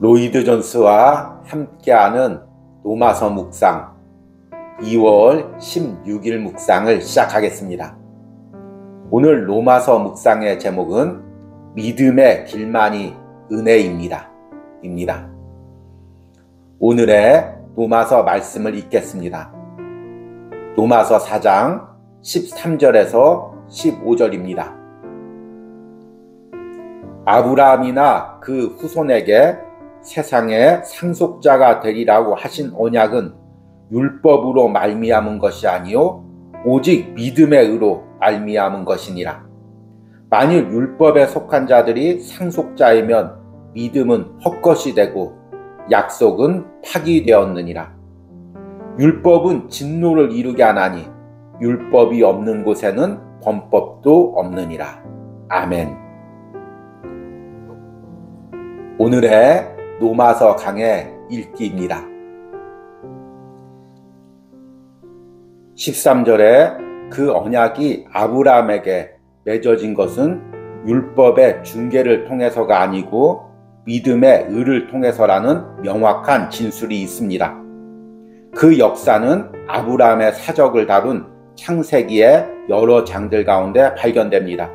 로이드 존스와 함께하는 로마서 묵상 2월 16일 묵상을 시작하겠습니다. 오늘 로마서 묵상의 제목은 믿음의 길만이 은혜입니다. 오늘의 로마서 말씀을 읽겠습니다. 로마서 4장 13절에서 15절입니다. 아브라함이나 그 후손에게 세상의 상속자가 되리라고 하신 언약은 율법으로 말미암은 것이 아니요 오직 믿음의 의로 말미암은 것이니라. 만일 율법에 속한 자들이 상속자이면 믿음은 헛것이 되고 약속은 파기되었느니라. 율법은 진노를 이루게 하나니 율법이 없는 곳에는 범법도 없느니라. 아멘. 오늘의 로마서 강의 읽기입니다. 13절에 그 언약이 아브라함에게 맺어진 것은 율법의 중개를 통해서가 아니고 믿음의 의를 통해서라는 명확한 진술이 있습니다. 그 역사는 아브라함의 사적을 다룬 창세기의 여러 장들 가운데 발견됩니다.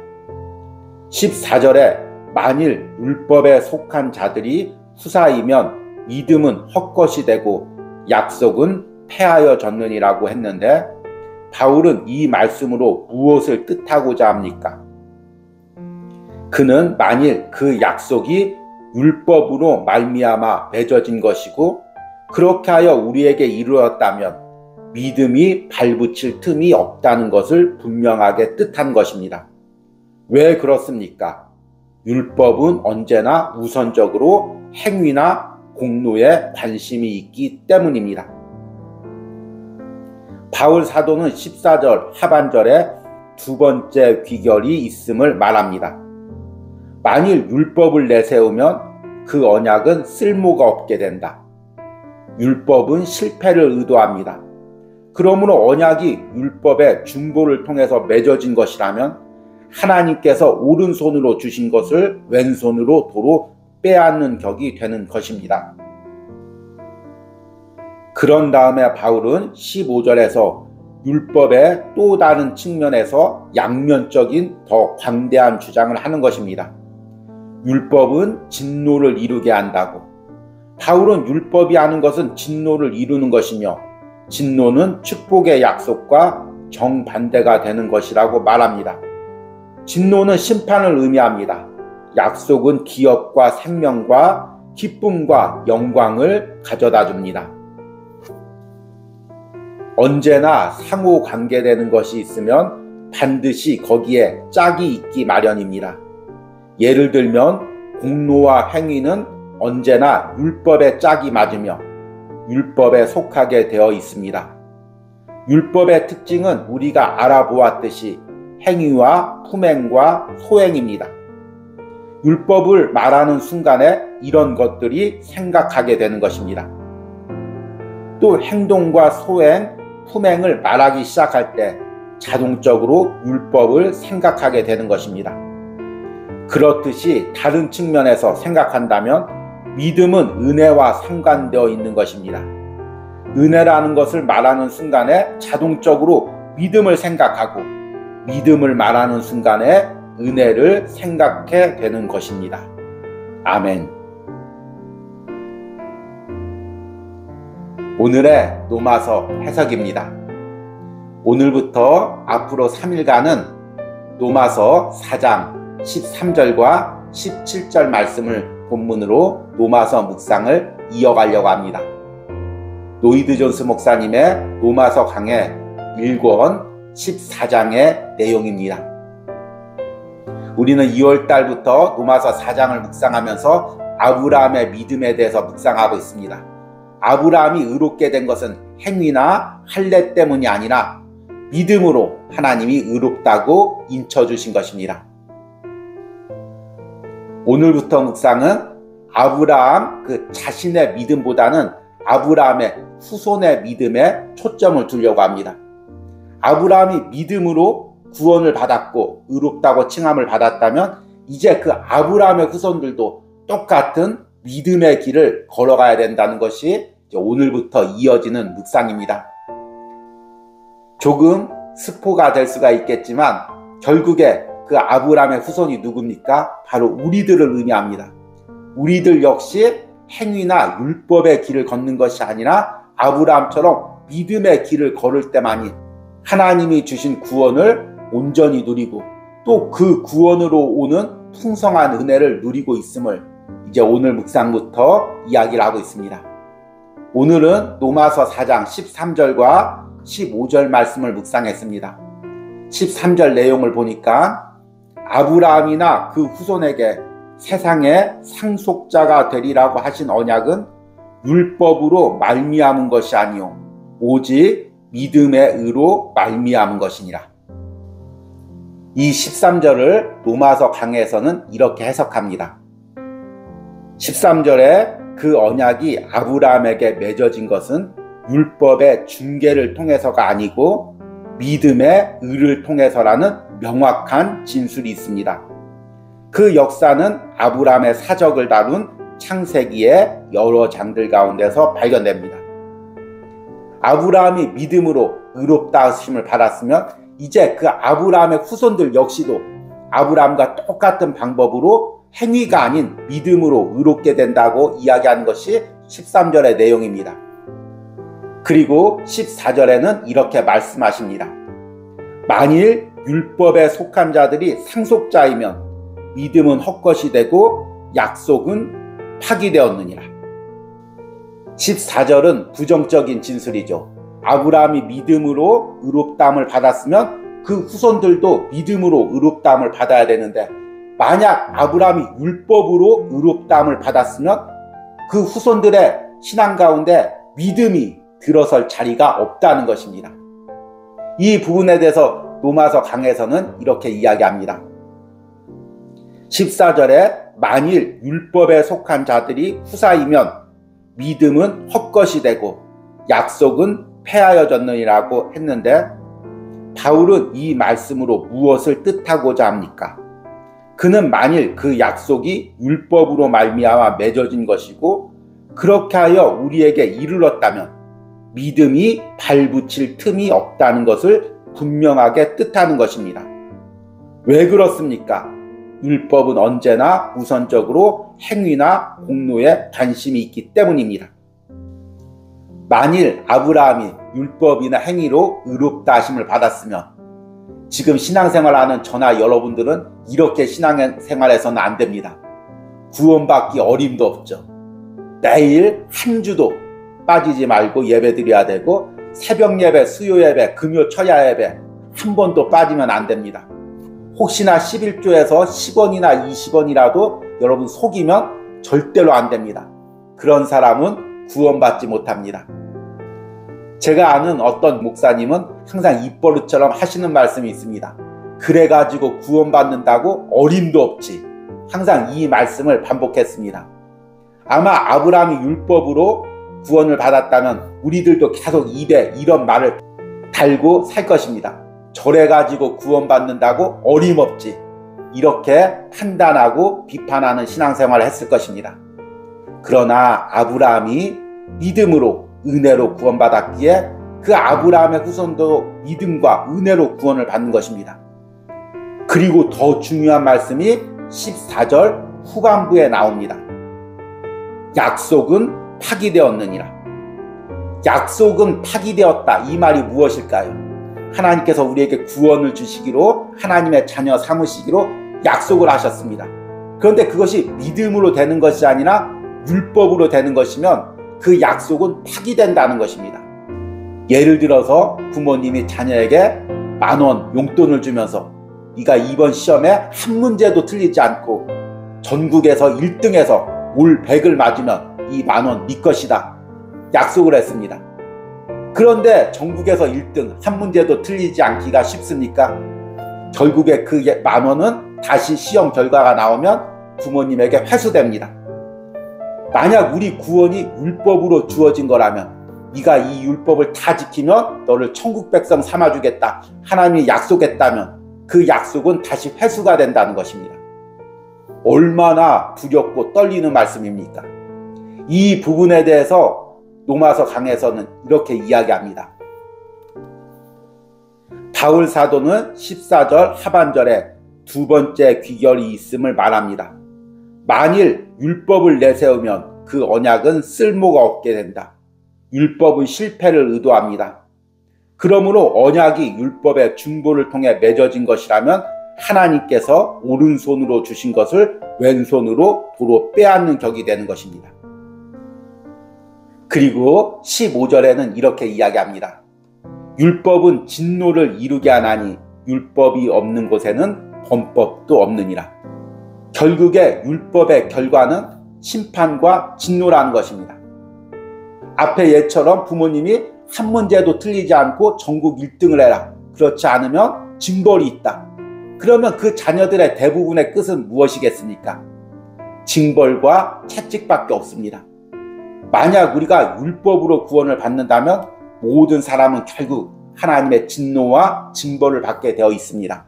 14절에 만일 율법에 속한 자들이 후사이면 믿음은 헛것이 되고 약속은 폐하여졌느니라고 했는데 바울은 이 말씀으로 무엇을 뜻하고자 합니까? 그는 만일 그 약속이 율법으로 말미암아 맺어진 것이고 그렇게 하여 우리에게 이루어졌다면 믿음이 발붙일 틈이 없다는 것을 분명하게 뜻한 것입니다. 왜 그렇습니까? 율법은 언제나 우선적으로 행위나 공로에 관심이 있기 때문입니다. 바울 사도는 14절 하반절에 두 번째 귀결이 있음을 말합니다. 만일 율법을 내세우면 그 언약은 쓸모가 없게 된다. 율법은 실패를 의도합니다. 그러므로 언약이 율법의 중보를 통해서 맺어진 것이라면 하나님께서 오른손으로 주신 것을 왼손으로 도로 빼앗는 격이 되는 것입니다. 그런 다음에 바울은 15절에서 율법의 또 다른 측면에서 양면적인 더 광대한 주장을 하는 것입니다. 율법은 진노를 이루게 한다고. 바울은 율법이 하는 것은 진노를 이루는 것이며 진노는 축복의 약속과 정반대가 되는 것이라고 말합니다. 진노는 심판을 의미합니다. 약속은 기업과 생명과 기쁨과 영광을 가져다 줍니다. 언제나 상호 관계되는 것이 있으면 반드시 거기에 짝이 있기 마련입니다. 예를 들면 공로와 행위는 언제나 율법의 짝이 맞으며 율법에 속하게 되어 있습니다. 율법의 특징은 우리가 알아보았듯이 행위와 품행과 소행입니다. 율법을 말하는 순간에 이런 것들이 생각하게 되는 것입니다. 또 행동과 소행, 품행을 말하기 시작할 때 자동적으로 율법을 생각하게 되는 것입니다. 그렇듯이 다른 측면에서 생각한다면 믿음은 은혜와 상관되어 있는 것입니다. 은혜라는 것을 말하는 순간에 자동적으로 믿음을 생각하고 믿음을 말하는 순간에 은혜를 생각해 되는 것입니다. 아멘. 오늘의 로마서 해석입니다. 오늘부터 앞으로 3일간은 로마서 4장 13절과 17절 말씀을 본문으로 로마서 묵상을 이어가려고 합니다. 로이드 존스 목사님의 로마서 강의 1권 14장의 내용입니다. 우리는 2월달부터 로마서 4장을 묵상하면서 아브라함의 믿음에 대해서 묵상하고 있습니다. 아브라함이 의롭게 된 것은 행위나 할례 때문이 아니라 믿음으로 하나님이 의롭다고 인쳐주신 것입니다. 오늘부터 묵상은 아브라함 그 자신의 믿음보다는 아브라함의 후손의 믿음에 초점을 두려고 합니다. 아브라함이 믿음으로 구원을 받았고 의롭다고 칭함을 받았다면 이제 그 아브라함의 후손들도 똑같은 믿음의 길을 걸어가야 된다는 것이 오늘부터 이어지는 묵상입니다. 조금 스포가 될 수가 있겠지만 결국에 그 아브라함의 후손이 누굽니까? 바로 우리들을 의미합니다. 우리들 역시 행위나 율법의 길을 걷는 것이 아니라 아브라함처럼 믿음의 길을 걸을 때만이 하나님이 주신 구원을 온전히 누리고 또 그 구원으로 오는 풍성한 은혜를 누리고 있음을 이제 오늘 묵상부터 이야기를 하고 있습니다. 오늘은 로마서 4장 13절과 15절 말씀을 묵상했습니다. 13절 내용을 보니까 아브라함이나 그 후손에게 세상의 상속자가 되리라고 하신 언약은 율법으로 말미암은 것이 아니요 오직 믿음의 의로 말미암은 것이니라. 이 13절을 로마서 강해에서는 이렇게 해석합니다. 13절에 그 언약이 아브라함에게 맺어진 것은 율법의 중개를 통해서가 아니고 믿음의 의를 통해서라는 명확한 진술이 있습니다. 그 역사는 아브라함의 사적을 다룬 창세기의 여러 장들 가운데서 발견됩니다. 아브라함이 믿음으로 의롭다 하심을 받았으면 이제 그 아브라함의 후손들 역시도 아브라함과 똑같은 방법으로 행위가 아닌 믿음으로 의롭게 된다고 이야기하는 것이 13절의 내용입니다. 그리고 14절에는 이렇게 말씀하십니다. 만일 율법에 속한 자들이 상속자이면 믿음은 헛것이 되고 약속은 파기되었느니라. 14절은 부정적인 진술이죠. 아브라함이 믿음으로 의롭다함을 받았으면 그 후손들도 믿음으로 의롭다함을 받아야 되는데 만약 아브라함이 율법으로 의롭다함을 받았으면 그 후손들의 신앙 가운데 믿음이 들어설 자리가 없다는 것입니다. 이 부분에 대해서 로마서 강해에서는 이렇게 이야기합니다. 14절에 만일 율법에 속한 자들이 후사이면 믿음은 헛것이 되고 약속은 폐하여졌느니라고 했는데 바울은 이 말씀으로 무엇을 뜻하고자 합니까? 그는 만일 그 약속이 율법으로 말미암아 맺어진 것이고 그렇게 하여 우리에게 이르렀다면 믿음이 발붙일 틈이 없다는 것을 분명하게 뜻하는 것입니다. 왜 그렇습니까? 율법은 언제나 우선적으로 행위나 공로에 관심이 있기 때문입니다. 만일 아브라함이 율법이나 행위로 의롭다 하심을 받았으면 지금 신앙생활하는 저나 여러분들은 이렇게 신앙생활해서는 안 됩니다. 구원받기 어림도 없죠. 매일 한 주도 빠지지 말고 예배 드려야 되고 새벽 예배, 수요 예배, 금요 철야 예배 한 번도 빠지면 안 됩니다. 혹시나 11조에서 10원이나 20원이라도 여러분 속이면 절대로 안 됩니다. 그런 사람은 구원받지 못합니다. 제가 아는 어떤 목사님은 항상 입버릇처럼 하시는 말씀이 있습니다. 그래가지고 구원받는다고 어림도 없지. 항상 이 말씀을 반복했습니다. 아마 아브라함이 율법으로 구원을 받았다면 우리들도 계속 입에 이런 말을 달고 살 것입니다. 저래가지고 구원받는다고 어림없지. 이렇게 판단하고 비판하는 신앙생활을 했을 것입니다. 그러나 아브라함이 믿음으로 은혜로 구원받았기에 그 아브라함의 후손도 믿음과 은혜로 구원을 받는 것입니다. 그리고 더 중요한 말씀이 14절 후반부에 나옵니다. 약속은 파기되었느니라. 약속은 파기되었다. 이 말이 무엇일까요? 하나님께서 우리에게 구원을 주시기로 하나님의 자녀 삼으시기로 약속을 하셨습니다. 그런데 그것이 믿음으로 되는 것이 아니라 율법으로 되는 것이면 그 약속은 파기된다는 것입니다. 예를 들어서 부모님이 자녀에게 10,000원 용돈을 주면서 네가 이번 시험에 한 문제도 틀리지 않고 전국에서 1등해서 올 100을 맞으면 이 10,000원 네 것이다. 약속을 했습니다. 그런데 전국에서 1등 한 문제도 틀리지 않기가 쉽습니까? 결국에 그 10,000원은 다시 시험 결과가 나오면 부모님에게 회수됩니다. 만약 우리 구원이 율법으로 주어진 거라면 네가 이 율법을 다 지키면 너를 천국 백성 삼아주겠다. 하나님이 약속했다면 그 약속은 다시 회수가 된다는 것입니다. 얼마나 두렵고 떨리는 말씀입니까? 이 부분에 대해서 로마서 강에서는 이렇게 이야기합니다. 바울 사도는 14절 하반절에 두 번째 귀결이 있음을 말합니다. 만일 율법을 내세우면 그 언약은 쓸모가 없게 된다. 율법은 실패를 의도합니다. 그러므로 언약이 율법의 중보를 통해 맺어진 것이라면 하나님께서 오른손으로 주신 것을 왼손으로 도로 빼앗는 격이 되는 것입니다. 그리고 15절에는 이렇게 이야기합니다. 율법은 진노를 이루게 하나니 율법이 없는 곳에는 범법도 없느니라. 결국에 율법의 결과는 심판과 진노라는 것입니다. 앞의 예처럼 부모님이 한 문제도 틀리지 않고 전국 1등을 해라. 그렇지 않으면 징벌이 있다. 그러면 그 자녀들의 대부분의 끝은 무엇이겠습니까? 징벌과 채찍밖에 없습니다. 만약 우리가 율법으로 구원을 받는다면 모든 사람은 결국 하나님의 진노와 징벌을 받게 되어 있습니다.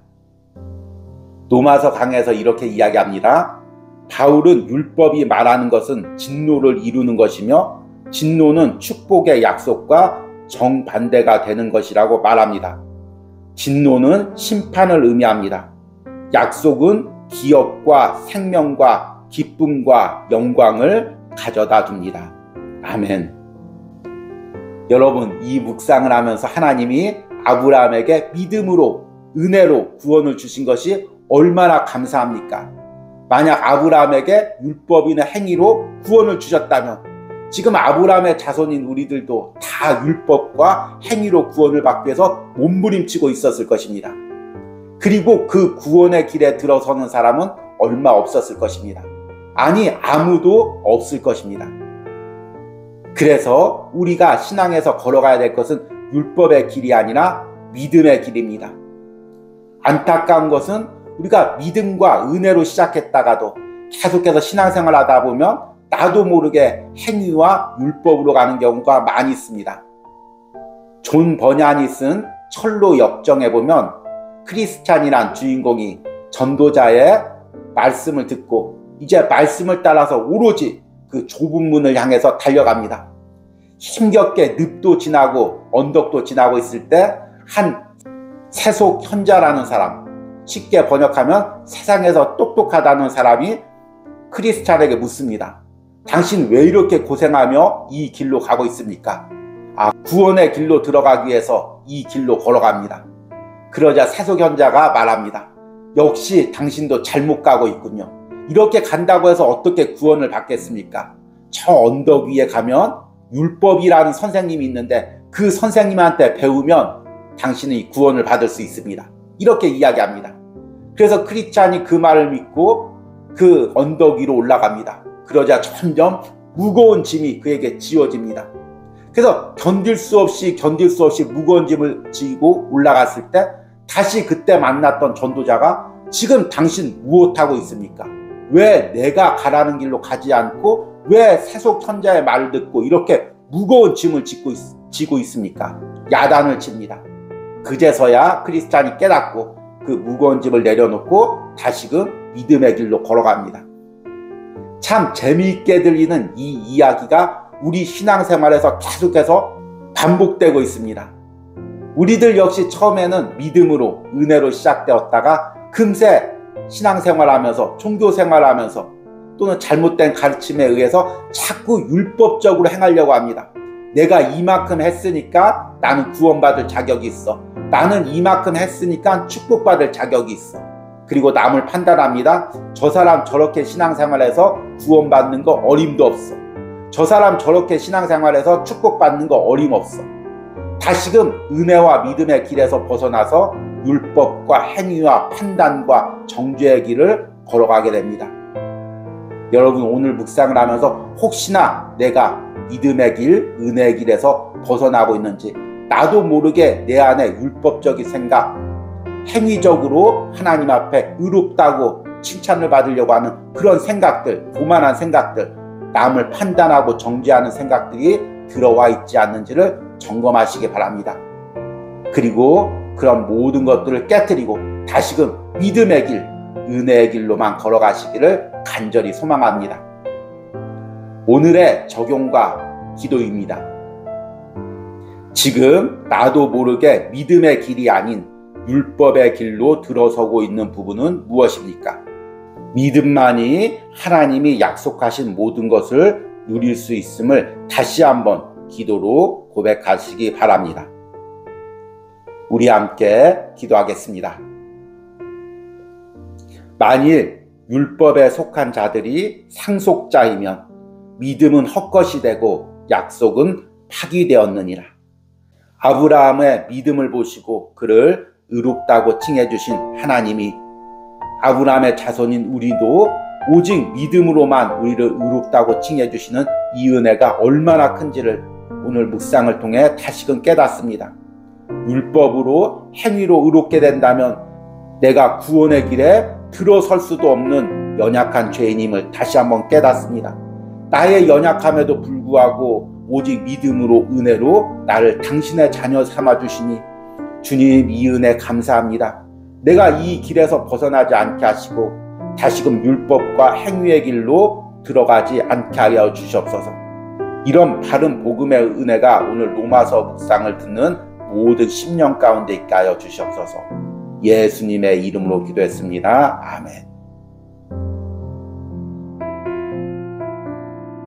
로마서 강에서 이렇게 이야기합니다. 바울은 율법이 말하는 것은 진노를 이루는 것이며 진노는 축복의 약속과 정반대가 되는 것이라고 말합니다. 진노는 심판을 의미합니다. 약속은 기업과 생명과 기쁨과 영광을 가져다 줍니다. 아멘. 여러분, 이 묵상을 하면서 하나님이 아브라함에게 믿음으로 은혜로 구원을 주신 것이 얼마나 감사합니까? 만약 아브라함에게 율법이나 행위로 구원을 주셨다면 지금 아브라함의 자손인 우리들도 다 율법과 행위로 구원을 받기 위해서 몸부림치고 있었을 것입니다. 그리고 그 구원의 길에 들어서는 사람은 얼마 없었을 것입니다. 아니, 아무도 없을 것입니다. 그래서 우리가 신앙에서 걸어가야 될 것은 율법의 길이 아니라 믿음의 길입니다. 안타까운 것은 우리가 믿음과 은혜로 시작했다가도 계속해서 신앙생활 하다 보면 나도 모르게 행위와 율법으로 가는 경우가 많이 있습니다. 존 버년이 쓴 철로 역정에 보면 크리스찬이란 주인공이 전도자의 말씀을 듣고 이제 말씀을 따라서 오로지 그 좁은 문을 향해서 달려갑니다. 힘겹게 늪도 지나고 언덕도 지나고 있을 때 한 세속 현자라는 사람, 쉽게 번역하면 세상에서 똑똑하다는 사람이 크리스찬에게 묻습니다. 당신 왜 이렇게 고생하며 이 길로 가고 있습니까? 구원의 길로 들어가기 위해서 이 길로 걸어갑니다. 그러자 세속현자가 말합니다. 역시 당신도 잘못 가고 있군요. 이렇게 간다고 해서 어떻게 구원을 받겠습니까? 저 언덕 위에 가면 율법이라는 선생님이 있는데 그 선생님한테 배우면 당신이 구원을 받을 수 있습니다. 이렇게 이야기합니다. 그래서 크리스찬이 그 말을 믿고 그 언덕 위로 올라갑니다. 그러자 점점 무거운 짐이 그에게 지워집니다. 그래서 견딜 수 없이 무거운 짐을 지고 올라갔을 때 다시 그때 만났던 전도자가 지금 당신 무엇하고 있습니까? 왜 내가 가라는 길로 가지 않고 왜 세속 현자의 말을 듣고 이렇게 무거운 짐을 지고 있습니까? 야단을 칩니다. 그제서야 크리스찬이 깨닫고 그 무거운 짐을 내려놓고 다시금 믿음의 길로 걸어갑니다. 참 재미있게 들리는 이 이야기가 우리 신앙생활에서 계속해서 반복되고 있습니다. 우리들 역시 처음에는 믿음으로 은혜로 시작되었다가 금세 신앙생활하면서 종교생활하면서 또는 잘못된 가르침에 의해서 자꾸 율법적으로 행하려고 합니다. 내가 이만큼 했으니까 나는 구원받을 자격이 있어. 나는 이만큼 했으니까 축복받을 자격이 있어. 그리고 남을 판단합니다. 저 사람 저렇게 신앙생활해서 구원받는 거 어림도 없어. 저 사람 저렇게 신앙생활해서 축복받는 거 어림없어. 다시금 은혜와 믿음의 길에서 벗어나서 율법과 행위와 판단과 정죄의 길을 걸어가게 됩니다. 여러분, 오늘 묵상을 하면서 혹시나 내가 믿음의 길, 은혜의 길에서 벗어나고 있는지 나도 모르게 내 안에 율법적인 생각, 행위적으로 하나님 앞에 의롭다고 칭찬을 받으려고 하는 그런 생각들, 교만한 생각들, 남을 판단하고 정죄하는 생각들이 들어와 있지 않는지를 점검하시기 바랍니다. 그리고 그런 모든 것들을 깨트리고 다시금 믿음의 길, 은혜의 길로만 걸어가시기를 간절히 소망합니다. 오늘의 적용과 기도입니다. 지금 나도 모르게 믿음의 길이 아닌 율법의 길로 들어서고 있는 부분은 무엇입니까? 믿음만이 하나님이 약속하신 모든 것을 누릴 수 있음을 다시 한번 기도로 고백하시기 바랍니다. 우리 함께 기도하겠습니다. 만일 율법에 속한 자들이 상속자이면 믿음은 헛것이 되고 약속은 파기되었느니라. 아브라함의 믿음을 보시고 그를 의롭다고 칭해주신 하나님이 아브라함의 자손인 우리도 오직 믿음으로만 우리를 의롭다고 칭해주시는 이 은혜가 얼마나 큰지를 오늘 묵상을 통해 다시금 깨닫습니다. 율법으로 행위로 의롭게 된다면 내가 구원의 길에 들어설 수도 없는 연약한 죄인임을 다시 한번 깨닫습니다. 나의 연약함에도 불구하고 오직 믿음으로 은혜로 나를 당신의 자녀 삼아주시니 주님 이 은혜 감사합니다. 내가 이 길에서 벗어나지 않게 하시고 다시금 율법과 행위의 길로 들어가지 않게 하여 주시옵소서. 이런 바른 복음의 은혜가 오늘 로마서 묵상을 듣는 모든 심령 가운데 있게 하여 주시옵소서. 예수님의 이름으로 기도했습니다. 아멘.